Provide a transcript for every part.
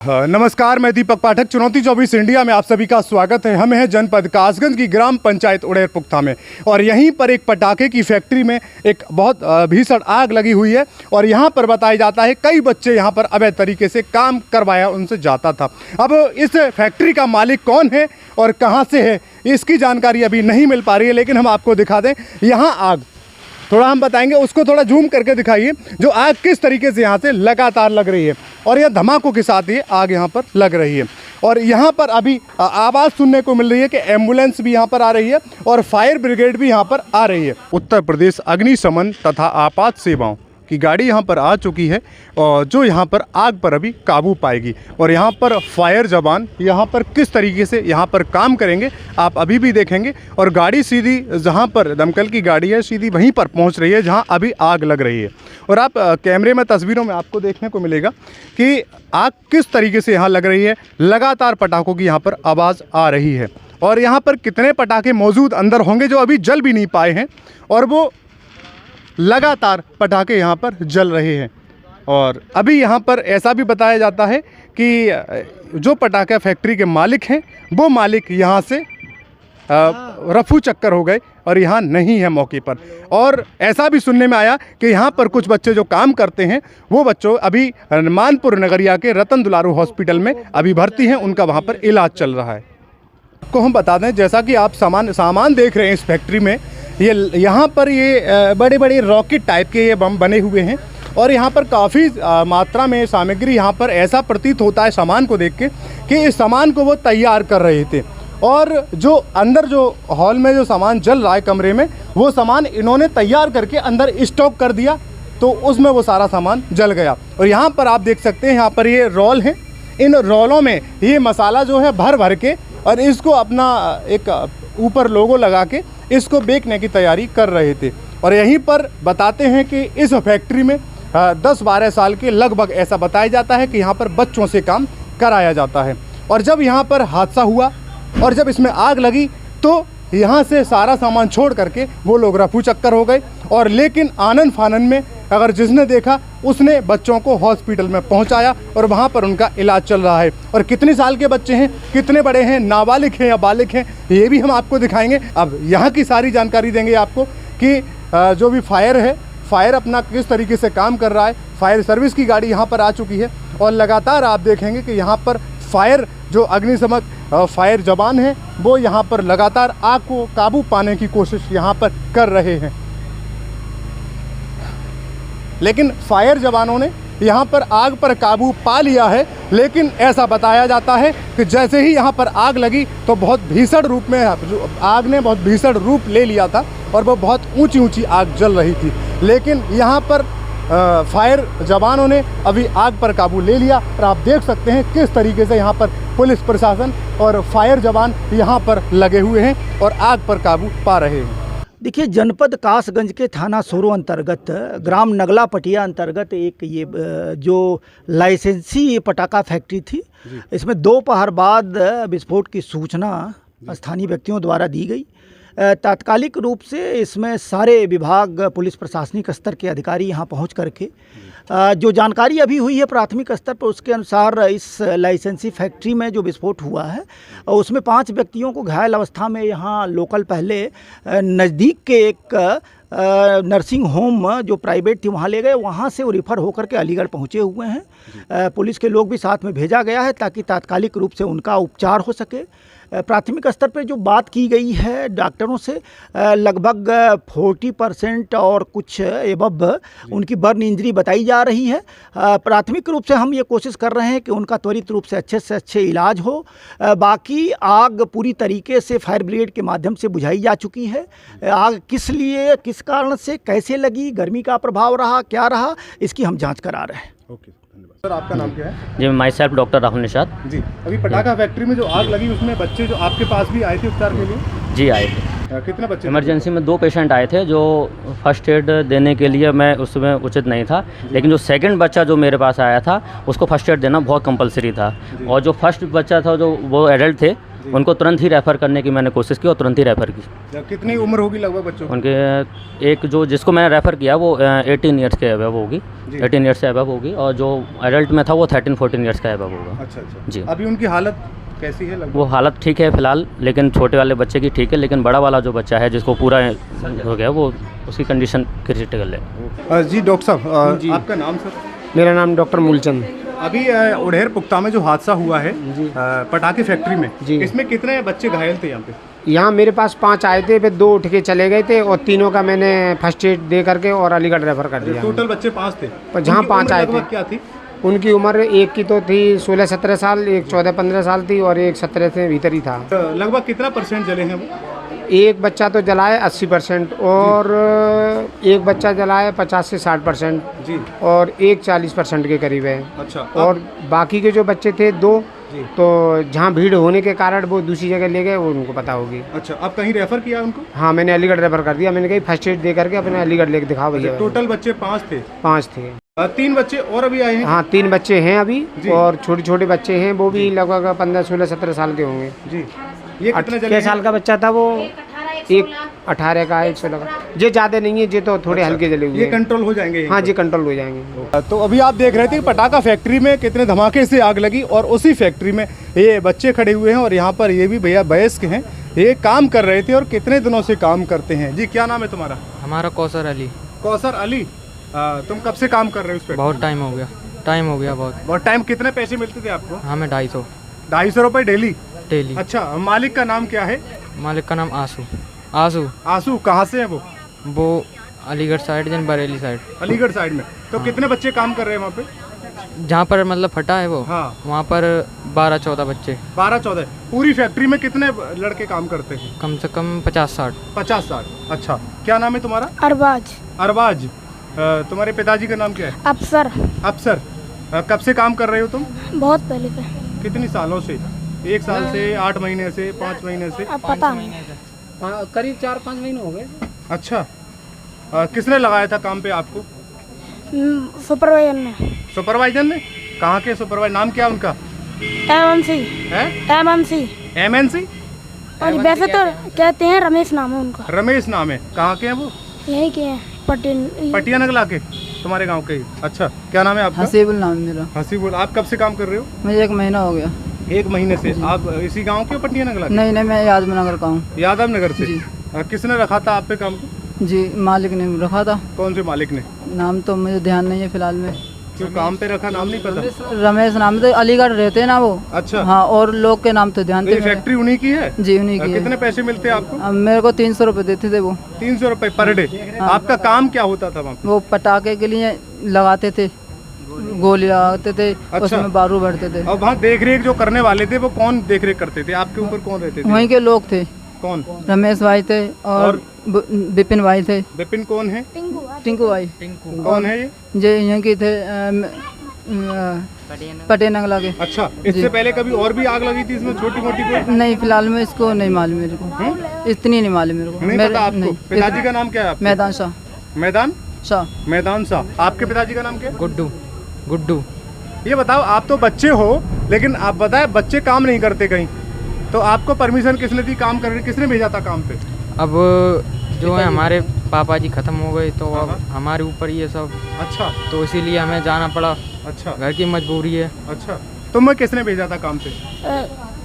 नमस्कार, मैं दीपक पाठक। चुनौती 24 इंडिया में आप सभी का स्वागत है। हम हैं जनपद कासगंज की ग्राम पंचायत उड़ेर पुख्ता में और यहीं पर एक पटाखे की फैक्ट्री में एक बहुत भीषण आग लगी हुई है और यहाँ पर बताया जाता है कई बच्चे यहाँ पर अवैध तरीके से काम करवाया उनसे जाता था। अब इस फैक्ट्री का मालिक कौन है और कहाँ से है, इसकी जानकारी अभी नहीं मिल पा रही है, लेकिन हम आपको दिखा दें यहाँ आग थोड़ा हम बताएंगे, उसको थोड़ा जूम करके दिखाइए। जो आग किस तरीके से यहाँ से लगातार लग रही है और यह धमाकों के साथ ये आग यहाँ पर लग रही है। और यहाँ पर अभी आवाज़ सुनने को मिल रही है कि एम्बुलेंस भी यहाँ पर आ रही है और फायर ब्रिगेड भी यहाँ पर आ रही है। उत्तर प्रदेश अग्निशमन तथा आपात सेवाओं की गाड़ी यहाँ पर आ चुकी है और जो यहाँ पर आग पर अभी काबू पाएगी। और यहाँ पर फायर जवान यहाँ पर किस तरीके से यहाँ पर काम करेंगे आप अभी भी देखेंगे। और गाड़ी सीधी जहाँ पर दमकल की गाड़ी है सीधी वहीं पर पहुँच रही है जहाँ अभी आग लग रही है। और आप कैमरे में तस्वीरों में आपको देखने को मिलेगा कि आग किस तरीके से यहाँ लग रही है। लगातार पटाखों की यहाँ पर आवाज़ आ रही है और यहाँ पर कितने पटाखे मौजूद अंदर होंगे जो अभी जल भी नहीं पाए हैं और वो लगातार पटाखे यहाँ पर जल रहे हैं। और अभी यहाँ पर ऐसा भी बताया जाता है कि जो पटाखा फैक्ट्री के मालिक हैं वो मालिक यहाँ से रफू चक्कर हो गए और यहाँ नहीं है मौके पर। और ऐसा भी सुनने में आया कि यहाँ पर कुछ बच्चे जो काम करते हैं वो बच्चों अभी मानपुर नगरिया के रतन दुलारू हॉस्पिटल में अभी भर्ती हैं, उनका वहाँ पर इलाज चल रहा है। आपको हम बता दें, जैसा कि आप सामान देख रहे हैं इस फैक्ट्री में, ये यहाँ पर ये बड़े बड़े रॉकेट टाइप के ये बम बने हुए हैं और यहाँ पर काफ़ी मात्रा में सामग्री यहाँ पर ऐसा प्रतीत होता है सामान को देख के कि इस सामान को वो तैयार कर रहे थे। और जो अंदर जो हॉल में जो सामान जल रहा है कमरे में, वो सामान इन्होंने तैयार करके अंदर स्टॉक कर दिया तो उसमें वो सारा सामान जल गया। और यहाँ पर आप देख सकते हैं यहाँ पर ये रोल हैं, इन रोलों में ये मसाला जो है भर भर के और इसको अपना एक ऊपर लोगो लगा के इसको बेचने की तैयारी कर रहे थे। और यहीं पर बताते हैं कि इस फैक्ट्री में 10-12 साल के लगभग ऐसा बताया जाता है कि यहाँ पर बच्चों से काम कराया जाता है। और जब यहाँ पर हादसा हुआ और जब इसमें आग लगी तो यहाँ से सारा सामान छोड़ करके वो लोग रफू चक्कर हो गए। और लेकिन आनन फानन में अगर जिसने देखा उसने बच्चों को हॉस्पिटल में पहुंचाया और वहां पर उनका इलाज चल रहा है। और कितने साल के बच्चे हैं, कितने बड़े हैं, नाबालिग हैं या बालिग हैं, ये भी हम आपको दिखाएंगे। अब यहाँ की सारी जानकारी देंगे आपको कि जो भी फायर है, फायर अपना किस तरीके से काम कर रहा है। फायर सर्विस की गाड़ी यहाँ पर आ चुकी है और लगातार आप देखेंगे कि यहाँ पर फायर जो अग्निशमन फायर जवान हैं वो यहाँ पर लगातार आग को काबू पाने की कोशिश यहाँ पर कर रहे हैं। लेकिन फायर जवानों ने यहाँ पर आग पर काबू पा लिया है। लेकिन ऐसा बताया जाता है कि जैसे ही यहाँ पर आग लगी तो बहुत भीषण रूप में आग ने बहुत भीषण रूप ले लिया था और वो बहुत ऊंची ऊंची आग जल रही थी। लेकिन यहाँ पर फायर जवानों ने अभी आग पर काबू ले लिया और आप देख सकते हैं किस तरीके से यहाँ पर पुलिस प्रशासन और फायर जवान यहाँ पर लगे हुए हैं और आग पर काबू पा रहे हैं। देखिए, जनपद कासगंज के थाना सोरो अंतर्गत ग्राम नगला पटिया अंतर्गत एक ये जो लाइसेंसी पटाखा फैक्ट्री थी, इसमें दोपहर बाद विस्फोट की सूचना स्थानीय व्यक्तियों द्वारा दी गई। तात्कालिक रूप से इसमें सारे विभाग, पुलिस प्रशासनिक स्तर के अधिकारी यहाँ पहुँच करके जो जानकारी अभी हुई है प्राथमिक स्तर पर, उसके अनुसार इस लाइसेंसी फैक्ट्री में जो विस्फोट हुआ है उसमें 5 व्यक्तियों को घायल अवस्था में यहाँ लोकल पहले नज़दीक के एक नर्सिंग होम जो प्राइवेट थी वहाँ ले गए। वहाँ से वो रिफ़र होकर के अलीगढ़ पहुँचे हुए हैं। पुलिस के लोग भी साथ में भेजा गया है ताकि तात्कालिक रूप से उनका उपचार हो सके। प्राथमिक स्तर पर जो बात की गई है डॉक्टरों से, लगभग 40% और कुछ एबव उनकी बर्न इंजरी बताई जा रही है। प्राथमिक रूप से हम ये कोशिश कर रहे हैं कि उनका त्वरित रूप से अच्छे इलाज हो। बाकी आग पूरी तरीके से फायर ब्रिगेड के माध्यम से बुझाई जा चुकी है। आग किस लिए, किस कारण से, कैसे लगी, गर्मी का प्रभाव रहा, क्या रहा, इसकी हम जांच करा रहे हैं। ओके, धन्यवाद। सर, आपका नाम क्या है? जी, myself doctor Rahul Nishad ji. अभी पटाखा फैक्ट्री में जो आग लगी उसमें बच्चे जो आपके पास भी आए थे उपचार के लिए? जी, आए थे। कितने बच्चे? इमरजेंसी में 2 पेशेंट आए थे जो फर्स्ट एड देने के लिए मैं उसमें उचित नहीं था। लेकिन जो सेकंड बच्चा जो मेरे पास आया था उसको फर्स्ट एड देना बहुत कंपलसरी था। और जो फर्स्ट बच्चा था जो वो एडल्ट थे उनको तुरंत ही रेफ़र करने की मैंने कोशिश की और तुरंत ही रेफ़र की। कितनी उम्र होगी लगभग बच्चों की? उनके एक जो जिसको मैंने रेफ़र किया वो 18 ईयर्स के अबव होगी, 18 ईयर्स से अबव होगी, और जो एडल्ट में था वो 13-14 ईयर्स का अबव होगा। अच्छा अच्छा जी। अभी उनकी हालत कैसी है लगभग? वो हालत ठीक है फ़िलहाल, लेकिन छोटे वाले बच्चे की ठीक है, लेकिन बड़ा वाला जो बच्चा है जिसको पूरा हो गया वो उसकी कंडीशन क्रिटिकल है। जी डॉक्टर साहब, आपका नाम सर? मेरा नाम डॉक्टर मूलचंद। अभी उड़ेर पुख्ता में जो हादसा हुआ है पटाखे फैक्ट्री में, जी। इसमें कितने बच्चे घायल थे यहाँ पे? यहाँ मेरे पास 5 आए थे, फिर 2 उठ के चले गए थे और तीनों का मैंने फर्स्ट एड दे करके और अलीगढ़ रेफर कर दिया। टोटल बच्चे 5 थे, पर जहाँ उनकी 5 उम्र आए थे। लगभग क्या थी? उनकी उम्र एक की तो थी 16-17 साल, एक 14-15 साल थी और एक 17 से भीतर ही था। लगभग कितना % जले हैं वो? एक बच्चा तो जलाए 80% और एक बच्चा जलाए 50 से 60% जी। और एक 40% के करीब है। अच्छा। और बाकी के जो बच्चे थे 2, तो जहाँ भीड़ होने के कारण वो दूसरी जगह ले गए, वो उनको पता होगी। अच्छा, अब कहीं रेफर किया उनको? हाँ, मैंने अलीगढ़ रेफर कर दिया। मैंने कही फर्स्ट एड दे करके अपने अलीगढ़ लेके दिखाओ भैया। टोटल बच्चे 5 थे? 5 थे। 3 बच्चे और अभी आए हैं? हाँ, 3 बच्चे हैं अभी जी। और छोटे छोटे बच्चे हैं, वो भी लगभग 15, 16, 17 साल के होंगे। जी। ये कितने जले? 6 साल का बच्चा था वो, एक 18 का, 1 16 का। ये ज़्यादा नहीं है, ये तो थोड़े हल्के जले हुए ये हैं। कंट्रोल हो जाएंगे? हाँ जी, कंट्रोल हो जाएंगे। तो अभी आप देख रहे थे कि पटाखा फैक्ट्री में कितने धमाके से आग लगी, और उसी फैक्ट्री में ये बच्चे खड़े हुए हैं, और यहाँ पर ये भी भैया वयस्क हैं, ये काम कर रहे थे और कितने दिनों से काम करते हैं। जी, क्या नाम है तुम्हारा? हमारा कौसर अली। कौसर अली, तुम कब से काम कर रहे हो उस पे? बहुत टाइम हो गया बहुत टाइम। कितने पैसे मिलते थे आपको? हमें 250 250 रुपये डेली? डेली। अच्छा, मालिक का नाम क्या है? मालिक का नाम आंसू। आंसू कहाँ से है वो? वो अलीगढ़ साइड जन बरेली साइड। अलीगढ़ साइड में। तो कितने बच्चे काम कर रहे हैं वहाँ पे? जहाँ पर मतलब फटा है वो, हाँ। वहाँ पर 12-14 बच्चे। 12-14? पूरी फैक्ट्री में कितने लड़के काम करते हैं? कम से कम 50-60। 50-60। अच्छा, क्या नाम है तुम्हारा? अरबाज। अरबाज। तुम्हारे पिताजी का नाम क्या है? अफसर। अफसर। कब से काम कर रहे हो तुम? बहुत पहले से। कितनी सालों से? 1 साल से, 8 महीने से, 5 महीने से? अब पता नहीं। करीब 4-5 महीने हो गए। अच्छा। किसने लगाया था काम पे आपको? सुपरवाइजर ने। सुपरवाइजर ने? कहाँ के सुपरवाइजर? नाम क्या उनका? MNC। है? MNC। MNC? और वैसे तो कहते हैं रमेश नाम है उनका। रमेश नाम है। कहाँ के हैं वो? यही के हैं, पटिया नगला के, तुम्हारे गांव के ही? अच्छा, क्या नाम है आपका? हसीबुल नाम है मेरा। हसीबुल। आप कब से काम कर रहे हो? मुझे 1 महीना हो गया। 1 महीने से? आप इसी गांव के हो, पटिया नगला के? नहीं, मैं यादव नगर का हूँ। यादव नगर से? जी। किसने रखा था आप पे काम को? जी, मालिक ने रखा था। कौन से मालिक ने? नाम तो मुझे ध्यान नहीं है फिलहाल में। क्यों काम पे रखा, नाम नहीं पता? रमेश नाम तो अलीगढ़ रहते हैं ना वो। अच्छा। हाँ, और लोग के नाम तो ध्यान तो ये थे। फैक्ट्री उन्हीं की है? जी, उन्हीं की है। कितने पैसे मिलते हैं आपको? अब मेरे को 300 रुपये देते थे वो। 300 रुपये पर डे? आपका काम क्या होता था वहाँ पे? वो पटाखे के लिए लगाते थे, गोली लगाते थे। अच्छा। उसमें बारूद भरते थे। और वहाँ देख रेख जो करने वाले थे वो कौन देख रेख करते थे? आपके ऊपर कौन रहते थे? वहीं के लोग थे। कौन? रमेश भाई थे और विपिन भाई थे। विपिन कौन है? टिंकू भाई। कौन है ये? जे यहाँ के थे पटिया नगला के। अच्छा, इससे पहले कभी और भी आग लगी थी इसमें छोटी मोटी कोई? नहीं, फिलहाल में इसको नहीं मालूम मेरे को। इतनी नहीं मालूम मेरे को। नहीं पता आपको? नहीं। पिताजी का नाम क्या है आपके? मैदान शाह। मैदान शाह। मैदान शाह। आपके पिताजी का नाम क्या है? गुड्डू। ये बताओ, आप तो बच्चे हो, लेकिन आप बताए बच्चे काम नहीं करते कहीं, तो आपको परमिशन किसने दी काम करने? किसने भेजा था काम पे? अब जो है हमारे पापा जी ख़त्म हो गए, तो अब हमारे ऊपर ये सब। अच्छा। तो इसीलिए हमें जाना पड़ा। अच्छा। घर की मजबूरी है। अच्छा, तुम्हें किसने भेजा था काम पे?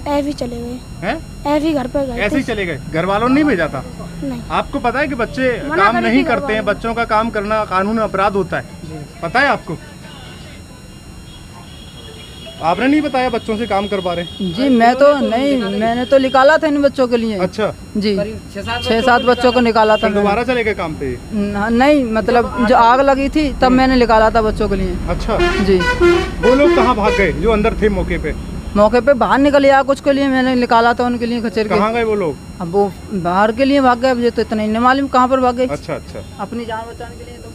ऐसे ही चले गए। हैं? ऐसे ही घर पे गए ऐसे ही चले गए? घर वालों ने नहीं भेजा था? नहीं। आपको पता है कि बच्चे मना काम करी नहीं थी घर करते हैं, वालों बच्चों का काम करना कानून अपराध होता है, पता है आपको? आपने नहीं बताया बच्चों से काम करवा रहे हैं? जी, मैं तो नहीं, मैंने तो निकाला था इन बच्चों के लिए। अच्छा जी, 6-7 बच्चों को निकाला था फिर मैंने। दोबारा चले गए काम पे? नहीं, मतलब जो आग लगी थी तब मैंने निकाला था बच्चों के लिए। अच्छा। जी। वो लोग कहाँ भाग गए जो अंदर थे मौके पे? मौके पे बाहर निकल गया, कुछ के लिए मैंने निकाला था उनके लिए खचेर के। कहाँ गए वो लोग? अब वो बाहर के लिए भाग गए, मुझे तो इतना ही नहीं मालूम कहाँ पर भाग गए। अच्छा अच्छा। अपनी जान बचाने के लिए तो।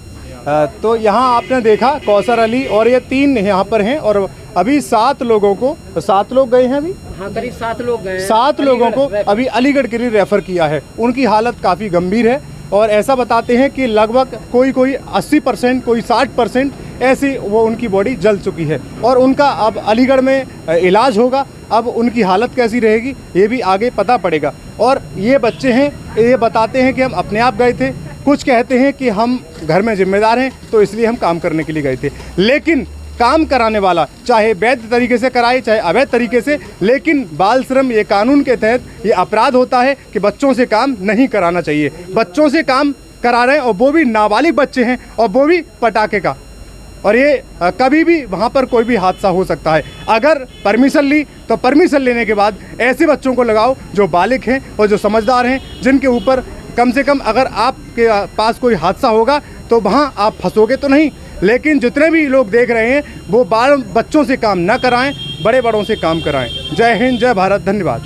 तो यहाँ आपने देखा कौसर अली और ये 3 यहाँ पर हैं, और अभी 7 लोगों को, 7 लोग गए हैं अभी? हाँ, करीब 7 लोग गए। 7 लोगों को अभी अलीगढ़ के लिए रेफर किया है। उनकी हालत काफ़ी गंभीर है, और ऐसा बताते हैं कि लगभग कोई 80%, कोई 60% ऐसी वो उनकी बॉडी जल चुकी है और उनका अब अलीगढ़ में इलाज होगा। अब उनकी हालत कैसी रहेगी ये भी आगे पता पड़ेगा। और ये बच्चे हैं, ये बताते हैं कि हम अपने आप गए थे, कुछ कहते हैं कि हम घर में जिम्मेदार हैं तो इसलिए हम काम करने के लिए गए थे, लेकिन काम कराने वाला चाहे वैध तरीके से कराए चाहे अवैध तरीके से, लेकिन बाल श्रम ये कानून के तहत ये अपराध होता है कि बच्चों से काम नहीं कराना चाहिए। बच्चों से काम करा रहे हैं और वो भी नाबालिग बच्चे हैं और वो भी पटाखे का, और ये कभी भी वहाँ पर कोई भी हादसा हो सकता है। अगर परमिशन ली तो परमिशन लेने के बाद ऐसे बच्चों को लगाओ जो बालिग हैं और जो समझदार हैं, जिनके ऊपर कम से कम अगर आपके पास कोई हादसा होगा तो वहाँ आप फंसोगे तो नहीं। लेकिन जितने भी लोग देख रहे हैं वो बच्चों से काम ना कराएं, बड़े बड़ों से काम कराएं। जय हिंद, जय भारत, धन्यवाद।